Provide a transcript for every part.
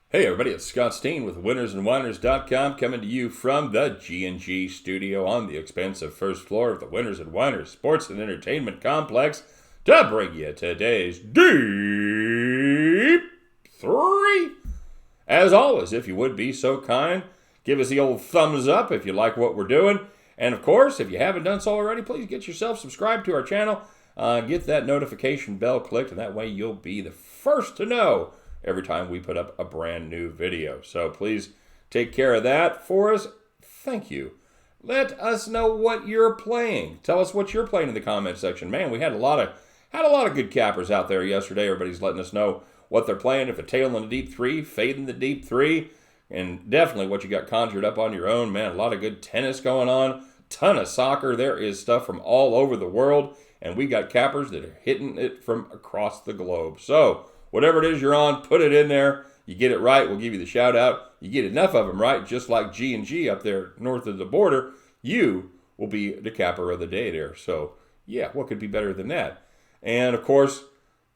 Hey everybody, it's Scott Steen with winnersandwhiners.com coming to you from the G&G studio on the expansive first floor of the Winners and Whiners Sports and Entertainment Complex to bring you today's Deep-3. As always, if you would be so kind, give us the old thumbs up if you like what we're doing. And of course, if you haven't done so already, please get yourself subscribed to our channel. Get that notification bell clicked, and that way you'll be the first to know every time we put up a brand new video. So please take care of that for us. Thank you. Let us know what you're playing. Tell us what you're playing in the comment section. Man, we had a lot of good cappers out there yesterday. Everybody's letting us know what they're playing. If a tail in the Deep-3, fading the Deep-3, and definitely what you got conjured up on your own. Man, a lot of good tennis going on. Ton of soccer. There is stuff from all over the world, and we got cappers that are hitting it from across the globe. So whatever it is you're on, put it in there. You get it right, we'll give you the shout out. You get enough of them right, just like G&G up there north of the border, you will be the capper of the day there. So, yeah, what could be better than that? And, of course,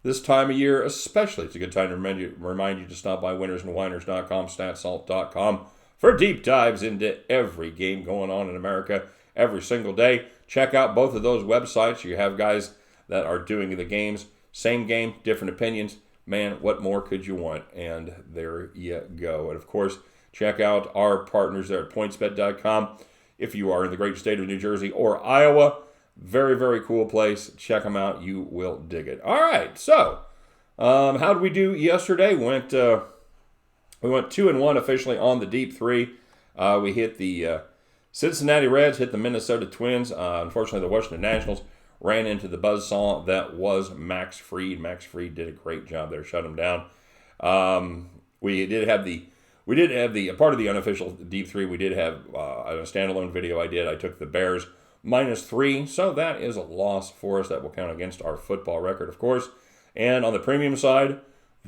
this time of year especially, it's a good time to remind you to stop by winnersandwhiners.com, statsalt.com for deep dives into every game going on in America every single day. Check out both of those websites. You have guys that are doing the games, same game, different opinions. Man, what more could you want? And there you go. And of course, check out our partners there at pointsbet.com. If you are in the great state of New Jersey or Iowa, very, very cool place. Check them out. You will dig it. All right. So, how did we do yesterday? We went 2-1 officially on the Deep-3. We hit the Cincinnati Reds, hit the Minnesota Twins. Unfortunately, the Washington Nationals ran into the buzzsaw that was Max Fried. Max Fried did a great job there, shut him down. We did have the part of the unofficial Deep-3. We did have a standalone video I did. I took the Bears -3, so that is a loss for us. That will count against our football record, of course. And on the premium side,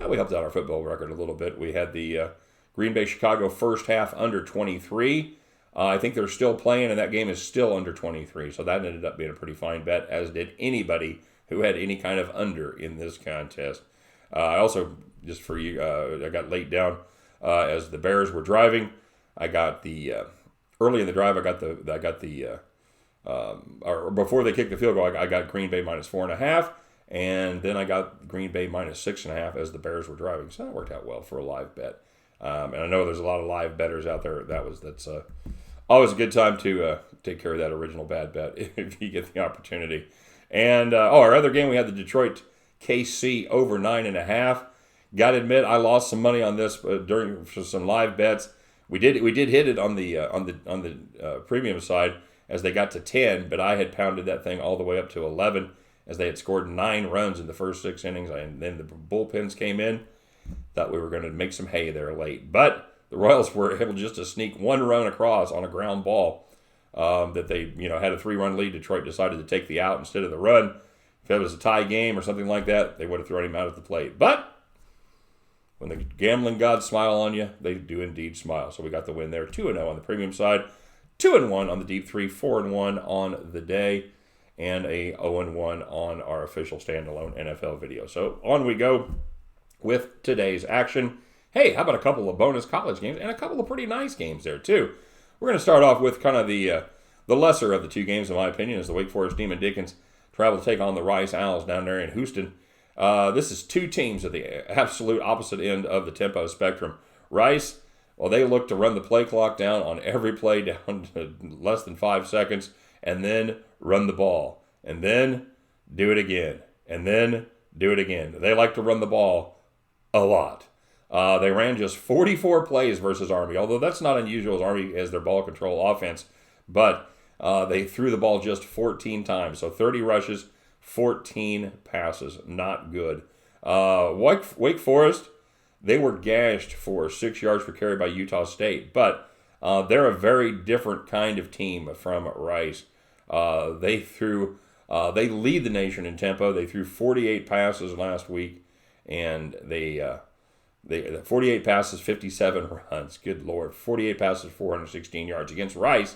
we helped out our football record a little bit. We had the Green Bay Chicago first half under 23. I think they're still playing, and that game is still under 23. So that ended up being a pretty fine bet, as did anybody who had any kind of under in this contest. I also, just for you, I got laid down as the Bears were driving. I got the early in the drive. Or before they kicked the field goal, I got Green Bay -4.5, and then I got Green Bay -6.5 as the Bears were driving. So that worked out well for a live bet. And I know there's a lot of live bettors out there. That's always a good time to take care of that original bad bet if you get the opportunity. And our other game, we had the Detroit KC over 9.5. Got to admit, I lost some money on this during for some live bets. We did hit it on the premium side as they got to 10, but I had pounded that thing all the way up to 11 as they had scored 9 runs in the first 6 innings, and then the bullpens came in. Thought we were going to make some hay there late. But the Royals were able just to sneak 1 run across on a ground ball that they had a 3-run lead. Detroit decided to take the out instead of the run. If it was a tie game or something like that, they would have thrown him out at the plate. But when the gambling gods smile on you, they do indeed smile. So we got the win there, 2-0 on the premium side, 2-1 on the Deep-3, 4-1 on the day, and a 0-1 on our official standalone NFL video. So on we go with today's action. Hey, how about a couple of bonus college games and a couple of pretty nice games there too. We're going to start off with kind of the lesser of the 2 games, in my opinion, as the Wake Forest Demon Deacons travel to take on the Rice Owls down there in Houston. This is 2 teams at the absolute opposite end of the tempo spectrum. Rice, well, they look to run the play clock down on every play down to less than 5 seconds, and then run the ball, and then do it again, and then do it again. They like to run the ball a lot. They ran just 44 plays versus Army, although that's not unusual as Army as their ball control offense. But they threw the ball just 14 times, so 30 rushes, 14 passes. Not good. Wake Forest, they were gashed for 6 yards per carry by Utah State, but they're a very different kind of team from Rice. They lead the nation in tempo. They threw 48 passes last week. And they 48 passes, 57 runs. Good Lord. 48 passes, 416 yards. Against Rice,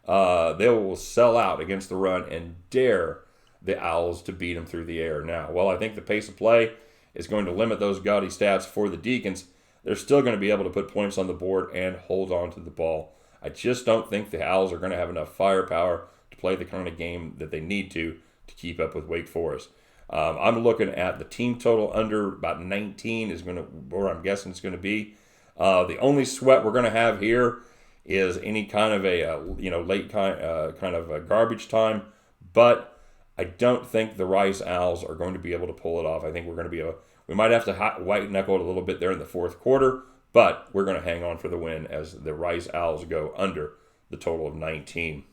they will sell out against the run and dare the Owls to beat them through the air. Now, I think the pace of play is going to limit those gaudy stats for the Deacons. they're still going to be able to put points on the board and hold on to the ball. I just don't think the Owls are going to have enough firepower to play the kind of game that they need to keep up with Wake Forest. I'm looking at the team total under about 19 is going to, where I'm guessing it's going to be. The only sweat we're going to have here is any kind of a late kind of a garbage time, but I don't think the Rice Owls are going to be able to pull it off. I think we're going to be we might have to white knuckle it a little bit there in the fourth quarter, but we're going to hang on for the win as the Rice Owls go under the total of 19.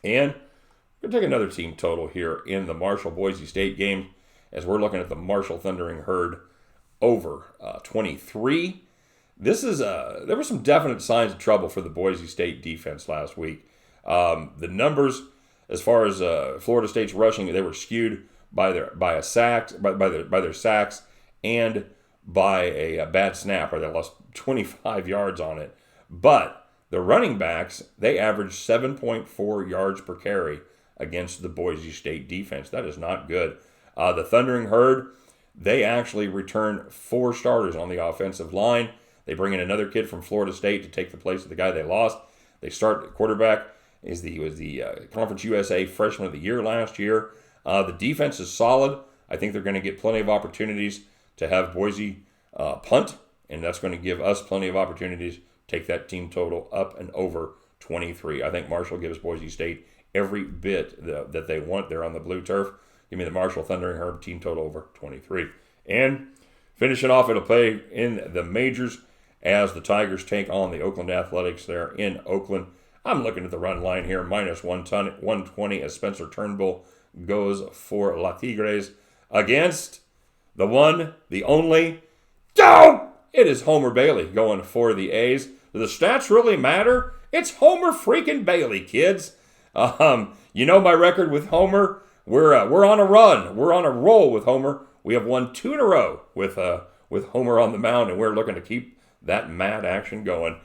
And we're going to take another team total here in the Marshall-Boise State game as we're looking at the Marshall Thundering Herd over 23. There were some definite signs of trouble for the Boise State defense last week. The numbers, as far as Florida State's rushing, they were skewed by their sacks and by a bad snap, where they lost 25 yards on it. But the running backs, they averaged 7.4 yards per carry against the Boise State defense. That is not good. The Thundering Herd, they actually returned 4 starters on the offensive line. They bring in another kid from Florida State to take the place of the guy they lost. They start quarterback. He was the Conference USA Freshman of the Year last year. The defense is solid. I think they're going to get plenty of opportunities to have Boise punt, and that's going to give us plenty of opportunities to take that team total up and over 23. I think Marshall gives Boise State every bit that they want there on the blue turf. Give me the Marshall Thundering Herd team total over 23. And finishing off, it'll play in the majors as the Tigers take on the Oakland Athletics there in Oakland. I'm looking at the run line here, minus 120 as Spencer Turnbull goes for La Tigres against the one, the only, it is Homer Bailey going for the A's. Do the stats really matter? It's Homer freaking Bailey, kids. You know my record with Homer. We're on a run. We're on a roll with Homer. We have won 2 in a row with Homer on the mound, and we're looking to keep that mad action going.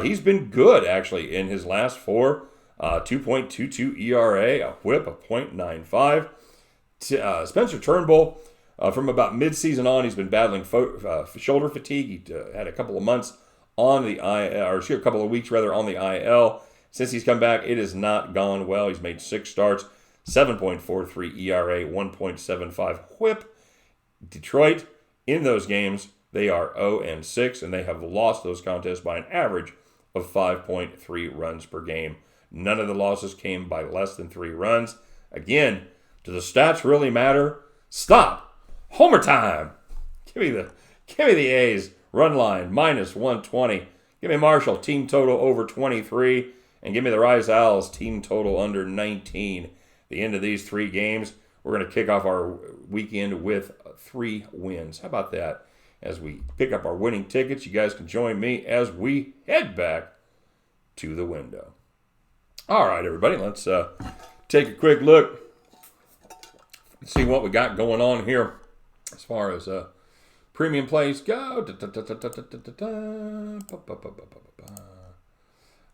He's been good, actually, in his last 4. 2.22 ERA, a whip of .95. Spencer Turnbull, from about midseason on, he's been battling shoulder fatigue. He had a couple of months on the IL, or a couple of weeks rather, on the IL. Since he's come back, it has not gone well. He's made 6 starts, 7.43 ERA, 1.75 whip. Detroit, in those games, they are 0-6, and they have lost those contests by an average of 5.3 runs per game. None of the losses came by less than 3 runs. Again, do the stats really matter? Stop. Homer time. Give me the A's run line minus 120. Give me Marshall team total over 23, and give me the Rice Owls team total under 19. The end of these 3 games, we're going to kick off our weekend with 3 wins. How about that? As we pick up our winning tickets, you guys can join me as we head back to the window. All right, everybody, let's take a quick look and see what we got going on here as far as premium plays go.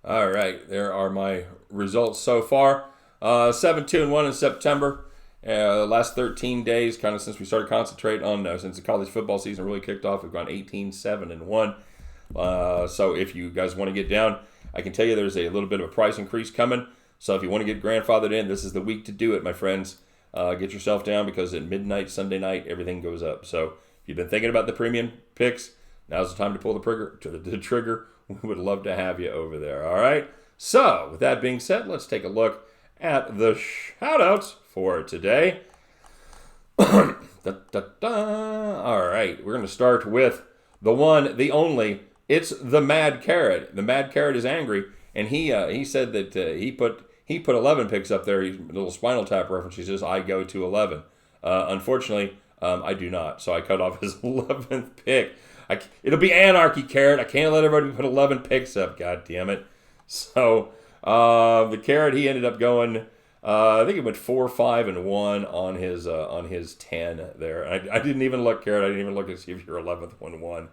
All right, there are my results so far. 7-2-1 in September. Last 13 days, kind of since we started concentrating on, since the college football season really kicked off, we've gone 18-7-1. So if you guys want to get down, I can tell you there's a little bit of a price increase coming. So if you want to get grandfathered in, this is the week to do it, my friends. Get yourself down, because at midnight, Sunday night, everything goes up. So if you've been thinking about the premium picks, now's the time to pull the trigger. We would love to have you over there. All right. So with that being said, let's take a look at the shout-outs for today. All right, we're going to start with the one, the only. It's the Mad Carrot. The Mad Carrot is angry, and he said that he put 11 picks up there. He's a little Spinal Tap reference. He says, I go to 11. Unfortunately, I do not, so I cut off his 11th pick. It'll be anarchy, Carrot. I can't let everybody put 11 picks up, god damn it. So the Carrot, he ended up going, I think he went 4-5-1 on his 10 there. I didn't even look, Carrot. I didn't even look to see if your 11th one won.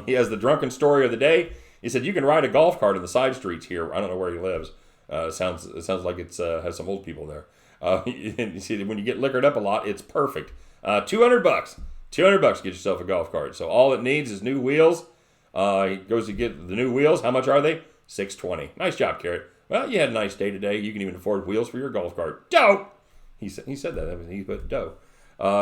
He has the drunken story of the day. He said you can ride a golf cart in the side streets here. I don't know where he lives. It sounds like it's has some old people there. You see, when you get liquored up a lot, it's perfect. $200. $200 to get yourself a golf cart. So all it needs is new wheels. He goes to get the new wheels. How much are they? $620. Nice job, Carrot. Well, you had a nice day today. You can even afford wheels for your golf cart. Dope! He said that. He put dough.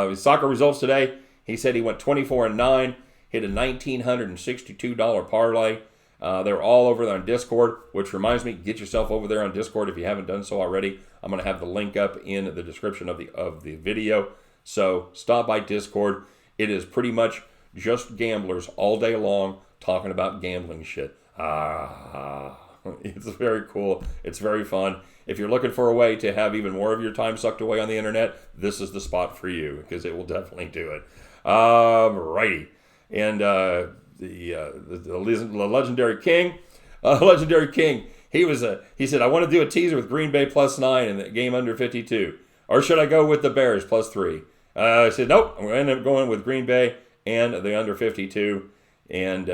His soccer results today, he said he went 24-9, hit a $1,962 parlay. They're all over there on Discord, which reminds me, get yourself over there on Discord if you haven't done so already. I'm going to have the link up in the description of the video. So stop by Discord. It is pretty much just gamblers all day long talking about gambling shit. It's very cool. It's very fun. If you're looking for a way to have even more of your time sucked away on the internet, this is the spot for you because it will definitely do it. Righty. And the legendary King, he said, I want to do a teaser with Green Bay +9 in the game under 52. Or should I go with the Bears +3? I said, nope, I'm going to end up going with Green Bay and the under 52. And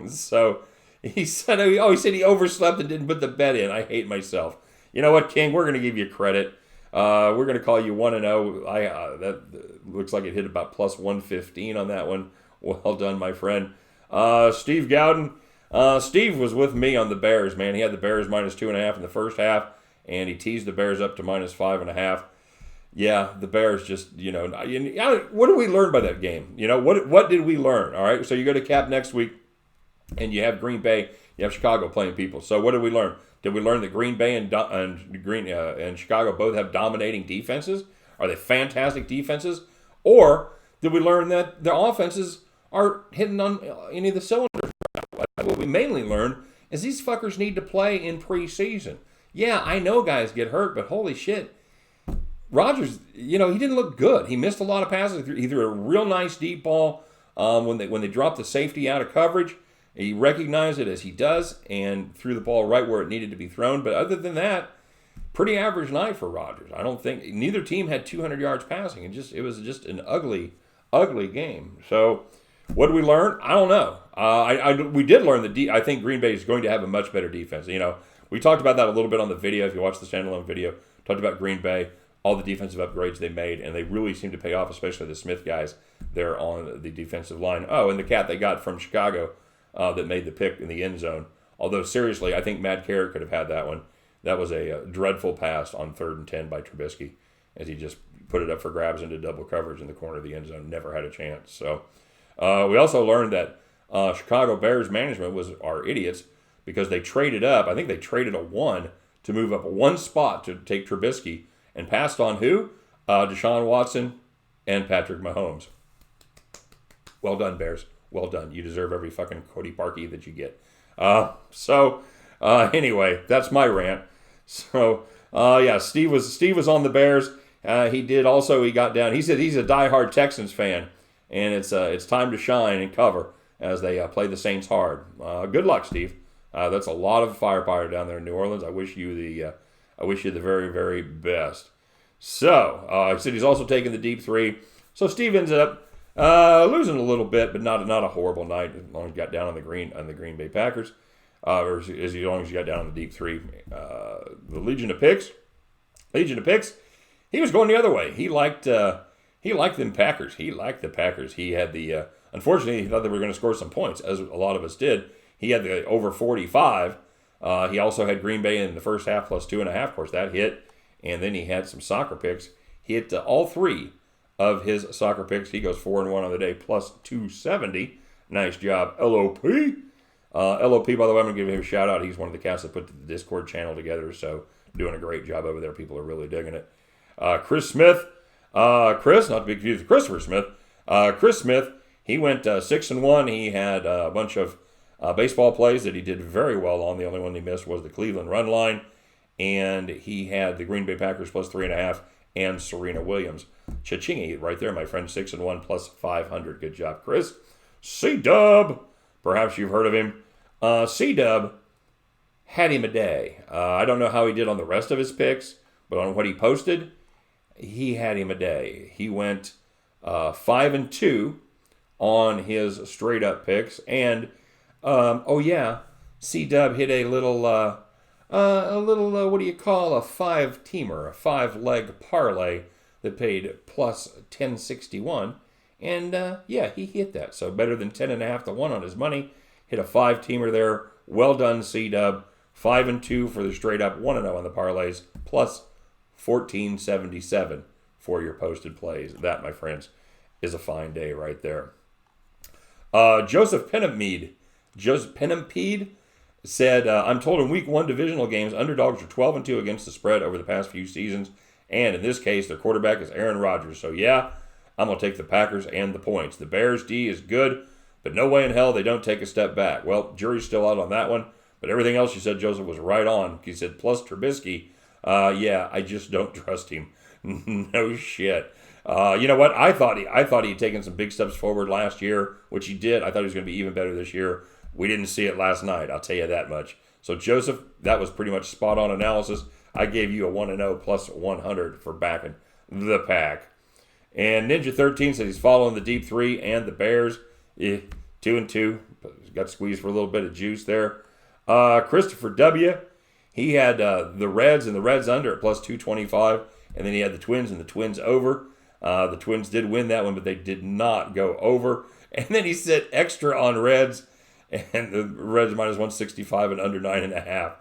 so he said he overslept and didn't put the bet in. I hate myself. You know what, King? We're going to give you credit. We're going to call you 1-0. That looks like it hit about +115 on that one. Well done, my friend. Steve Gowden. Steve was with me on the Bears, man. He had the Bears -2.5 in the first half, and he teased the Bears up to -5.5. Yeah, the Bears just, what did we learn by that game? What did we learn? All right, so you go to Cap next week, and you have Green Bay, you have Chicago playing people. So what did we learn? Did we learn that Green Bay and Chicago both have dominating defenses? Are they fantastic defenses? Or did we learn that their offenses are hitting on any of the cylinders? What we mainly learned is these fuckers need to play in preseason. Yeah, I know guys get hurt, but holy shit. Rodgers, he didn't look good. He missed a lot of passes. He threw a real nice deep ball when they dropped the safety out of coverage. He recognized it as he does and threw the ball right where it needed to be thrown. But other than that, pretty average night for Rodgers. I don't think neither team had 200 yards passing. It was just an ugly, ugly game. So what did we learn? I don't know. We did learn that I think Green Bay is going to have a much better defense. We talked about that a little bit on the video. If you watch the standalone video, talked about Green Bay, all the defensive upgrades they made, and they really seem to pay off, especially the Smith guys there on the defensive line. Oh, and the cat they got from Chicago that made the pick in the end zone. Although, seriously, I think Matt Carrick could have had that one. That was a dreadful pass on 3rd and 10 by Trubisky as he just put it up for grabs into double coverage in the corner of the end zone. Never had a chance. So we also learned that Chicago Bears management are idiots because they traded up. I think they traded a 1 to move up one spot to take Trubisky and passed on who? Deshaun Watson and Patrick Mahomes. Well done, Bears. Well done. You deserve every fucking Cody Parkey that you get. Anyway, that's my rant. So, Steve was on the Bears. He got down. He said he's a diehard Texans fan, and it's time to shine and cover as they play the Saints hard. Good luck, Steve. That's a lot of firepower down there in New Orleans. I wish you the very, very best. So, he said he's also taking the Deep-3. So Steve ends up losing a little bit, but not a horrible night as long as he got down on the Green Bay Packers, or as long as he got down on the Deep-3. The Legion of Picks. He was going the other way. He liked them Packers. He liked the Packers. He had the unfortunately he thought they were going to score some points, as a lot of us did. He had the over 45. He also had Green Bay in the first half +2.5. Of course, that hit. And then he had some soccer picks. He hit all 3 of his soccer picks. He goes 4-1 on the day, +270. Nice job, LOP. LOP, by the way, I'm going to give him a shout out. He's one of the cats that put the Discord channel together. So doing a great job over there. People are really digging it. Chris Smith. Not to be confused with Christopher Smith. Chris Smith, he went 6-1. He had a bunch of baseball plays that he did very well on. The only one he missed was the Cleveland run line. And he had the Green Bay Packers +3.5 and Serena Williams. Cha-chingy right there, my friend. 6-1 +500. Good job, Chris. C-Dub. Perhaps you've heard of him. C-Dub had him a day. I don't know how he did on the rest of his picks, but on what he posted, he had him a day. He went 5-2 on his straight-up picks. And, C-Dub hit a little, what do you call a 5-teamer, a 5-leg parlay that paid +1061. And, yeah, he hit that. So better than 10.5 to 1 on his money. Hit a 5-teamer there. Well done, C-Dub. 5-2 for the straight up, 1-0 on the parlays, plus 1477 for your posted plays. That, my friends, is a fine day right there. Joseph Penempede said, I'm told in week 1 divisional games, underdogs are 12-2 against the spread over the past few seasons. And in this case, their quarterback is Aaron Rodgers. So, yeah, I'm going to take the Packers and the points. The Bears' D is good, but no way in hell they don't take a step back. Well, jury's still out on that one. But everything else you said, Joseph, was right on. He said, plus Trubisky, yeah, I just don't trust him. No shit. You know what? I thought he'd taken some big steps forward last year, which he did. I thought he was going to be even better this year. We didn't see it last night, I'll tell you that much. So, Joseph, that was pretty much spot-on analysis. I gave you a 1-0 plus 100 for backing the Pack. And Ninja13 said he's following the Deep-3 and the Bears. 2-2. Got squeezed for a little bit of juice there. Christopher W., he had the Reds and the Reds under at plus 225, and then he had the Twins and the Twins over. The Twins did win that one, but they did not go over. And then he said extra on Reds, and the Reds minus 165 and under 9.5.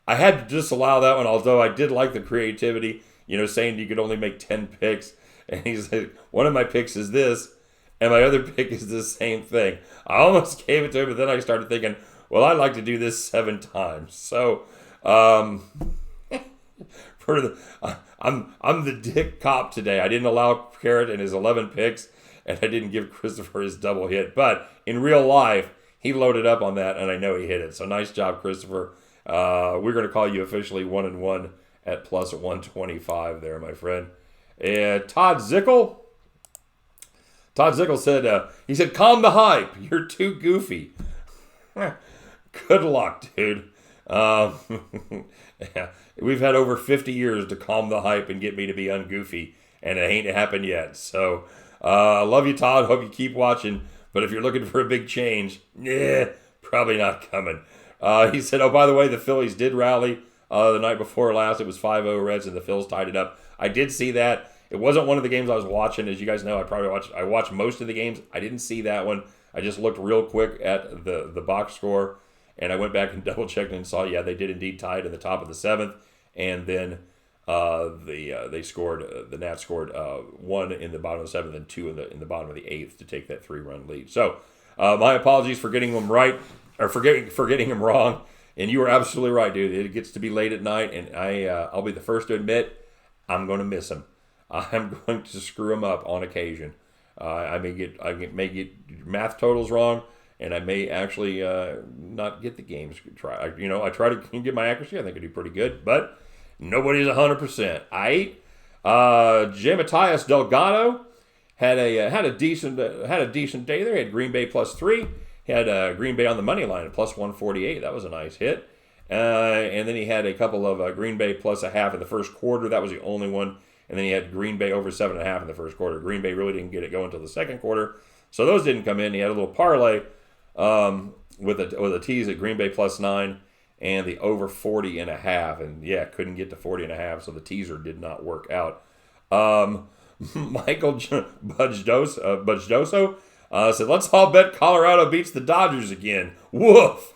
I had to disallow that one, although I did like the creativity, saying you could only make 10 picks. And he's like, one of my picks is this, and my other pick is the same thing. I almost gave it to him, but then I started thinking, well, I'd like to do this 7 times. So, I'm the dick cop today. I didn't allow Carrot and his 11 picks, and I didn't give Christopher his double hit. But in real life, he loaded up on that, and I know he hit it. So nice job, Christopher. We're going to call you officially 1-1 at plus 125 there, my friend. And Todd Zickel said, he said, calm the hype. You're too goofy. Good luck, dude. Yeah, we've had over 50 years to calm the hype and get me to be ungoofy, and it ain't happened yet. So, love you, Todd. Hope you keep watching. But if you're looking for a big change, probably not coming. He said, oh, by the way, the Phillies did rally the night before last. It was 5-0 Reds, and the Phils tied it up. I did see that. It wasn't one of the games I was watching. As you guys know, I watched most of the games. I didn't see that one. I just looked real quick at the box score, and I went back and double-checked and saw, yeah, they did indeed tie it in the top of the 7th. And then the Nats scored 1 in the bottom of the 7th and 2 in the bottom of the 8th to take that 3-run lead. So my apologies for getting them right, or for getting them wrong. And you were absolutely right, dude. It gets to be late at night, and I'll be the first to admit I'm going to miss them. I'm going to screw them up on occasion. I may get math totals wrong, and I may actually not get the games. I try to get my accuracy. I think I do pretty good, but nobody's 100%. J. Matthias Delgado had a decent day there. He had Green Bay plus 3. He had Green Bay on the money line at plus 148. That was a nice hit. And then he had a couple of Green Bay plus a half in the first quarter. That was the only one. And then he had Green Bay over 7.5 in the first quarter. Green Bay really didn't get it going until the second quarter. So those didn't come in. He had a little parlay with a tease at Green Bay plus 9 and the over 40.5. And yeah, couldn't get to 40.5, so the teaser did not work out. Michael Budgedoso said, let's all bet Colorado beats the Dodgers again. Woof.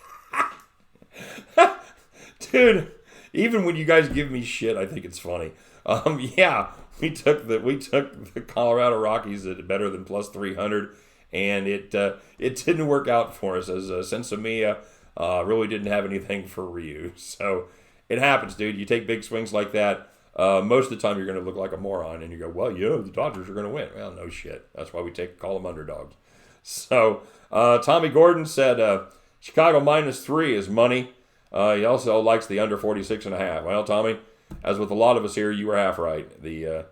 Dude, even when you guys give me shit, I think it's funny. Yeah, we took the Colorado Rockies at better than plus 300, and it didn't work out for us, as Sensimia really didn't have anything for Ryu. So it happens, dude. You take big swings like that. Most of the time you're going to look like a moron, and you go, well, the Dodgers are going to win. Well, no shit. That's why we call them underdogs. So Tommy Gordon said Chicago minus 3 is money. He also likes the under 46.5. Well, Tommy, as with a lot of us here, you were half right. The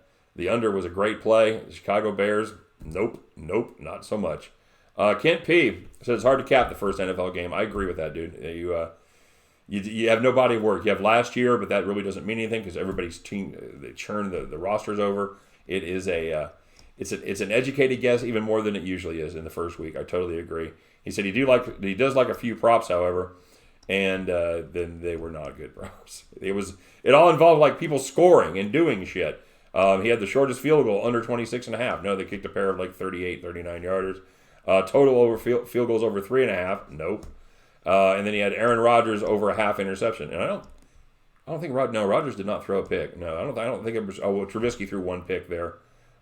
under was a great play. The Chicago Bears, nope, not so much. Kent P. says it's hard to cap the first NFL game. I agree with that, dude. You have no body of work. You have last year, but that really doesn't mean anything because everybody's team, they churn the rosters over. It is it's an educated guess, even more than it usually is in the first week. I totally agree. He said he does like a few props, however, and then they were not good props. It all involved like people scoring and doing shit. He had the shortest field goal, under 26.5. No, they kicked a pair of like 38, 39-yarders. Total over field goals over 3.5. Nope. And then he had Aaron Rodgers over a half interception. And I don't think Rodgers did not throw a pick. No, I don't think it was. Oh, well, Trubisky threw one pick there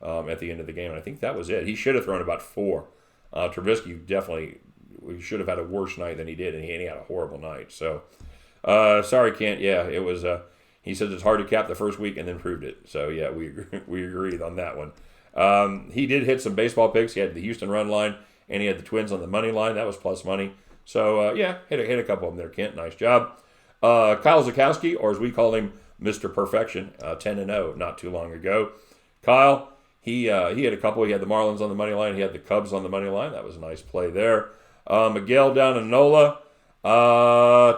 at the end of the game, and I think that was it. He should have thrown about 4. Trubisky definitely should have had a worse night than he did, and he had a horrible night. So, sorry, Kent. Yeah, it was. He says it's hard to cap the first week and then proved it. So, yeah, we agreed on that one. He did hit some baseball picks. He had the Houston run line, and he had the Twins on the money line. That was plus money. So, yeah, hit a couple of them there, Kent. Nice job. Kyle Zukowski, or as we call him, Mr. Perfection, 10-0 not too long ago. Kyle, he had a couple. He had the Marlins on the money line. He had the Cubs on the money line. That was a nice play there. Miguel down in NOLA.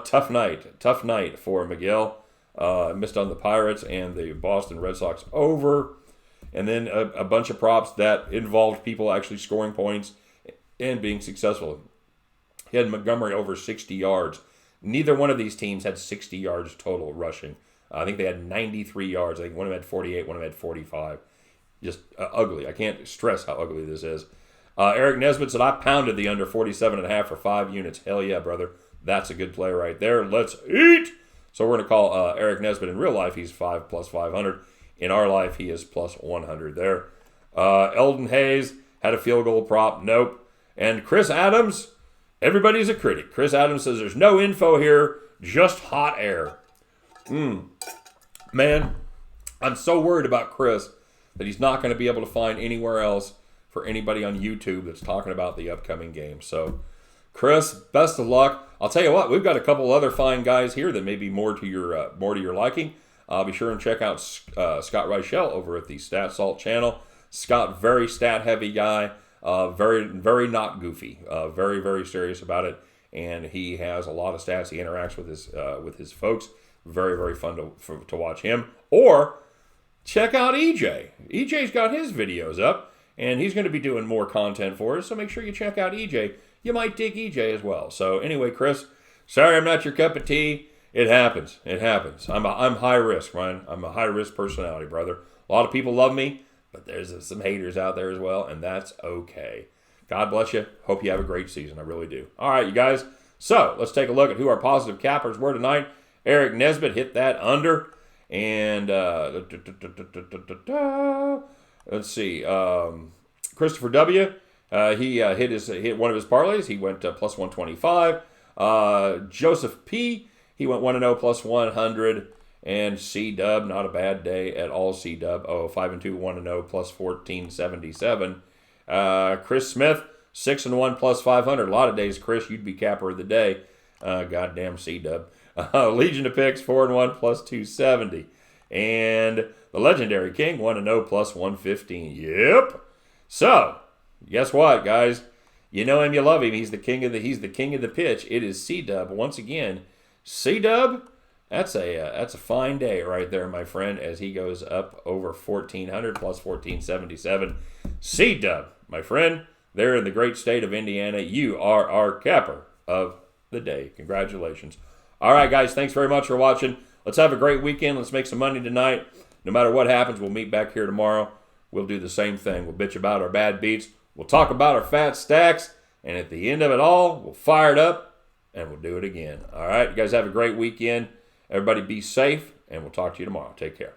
Tough night for Miguel. Missed on the Pirates and the Boston Red Sox over. And then a bunch of props that involved people actually scoring points and being successful. He had Montgomery over 60 yards. Neither one of these teams had 60 yards total rushing. I think they had 93 yards. I think one of them had 48, one of them had 45. Just ugly. I can't stress how ugly this is. Eric Nesbitt said, I pounded the under 47.5 for 5 units. Hell yeah, brother. That's a good play right there. Let's eat. So we're going to call Eric Nesbitt. In real life, he's 5 plus 500. In our life, he is plus 100 there. Eldon Hayes had a field goal prop. Nope. And Chris Adams, everybody's a critic. Chris Adams says there's no info here, just hot air. Man, I'm so worried about Chris that he's not going to be able to find anywhere else for anybody on YouTube that's talking about the upcoming game. So, Chris, best of luck. I'll tell you what, we've got a couple other fine guys here that may be more to your liking. Be sure and check out Scott Reichel over at the Stat Salt channel. Scott, very stat-heavy guy, very, very not goofy, very, very serious about it, and he has a lot of stats. He interacts with his folks. Very, very fun to watch him. Or check out EJ. EJ's got his videos up, and he's going to be doing more content for us, so make sure you check out EJ. You might dig EJ as well. So anyway, Chris, sorry I'm not your cup of tea. It happens. It happens. I'm high risk, Ryan. I'm a high risk personality, brother. A lot of people love me, but there's some haters out there as well, and that's okay. God bless you. Hope you have a great season. I really do. All right, you guys. So let's take a look at who our positive cappers were tonight. Eric Nesbitt hit that under. And let's see. Christopher W. He hit one of his parlays. He went plus 125. Joseph P. He went 1-0 plus 100. And C-Dub, not a bad day at all. C-Dub, 5-2, 1-0 plus 1477. Chris Smith, 6-1 plus 500. A lot of days, Chris, you'd be capper of the day. Goddamn C-Dub. Legion of Picks, 4-1 plus 270. And the Legendary King, 1-0 plus 115. Yep. So, guess what, guys? You know him, you love him. He's the king of the pitch. It is C-Dub once again. C-Dub, that's a fine day right there, my friend, as he goes up over 1,400 plus 1,477. C-Dub, my friend, there in the great state of Indiana, you are our capper of the day. Congratulations. All right, guys, thanks very much for watching. Let's have a great weekend. Let's make some money tonight. No matter what happens, we'll meet back here tomorrow. We'll do the same thing. We'll bitch about our bad beats. We'll talk about our fat stacks. And at the end of it all, we'll fire it up, and we'll do it again. All right, you guys have a great weekend. Everybody be safe, and we'll talk to you tomorrow. Take care.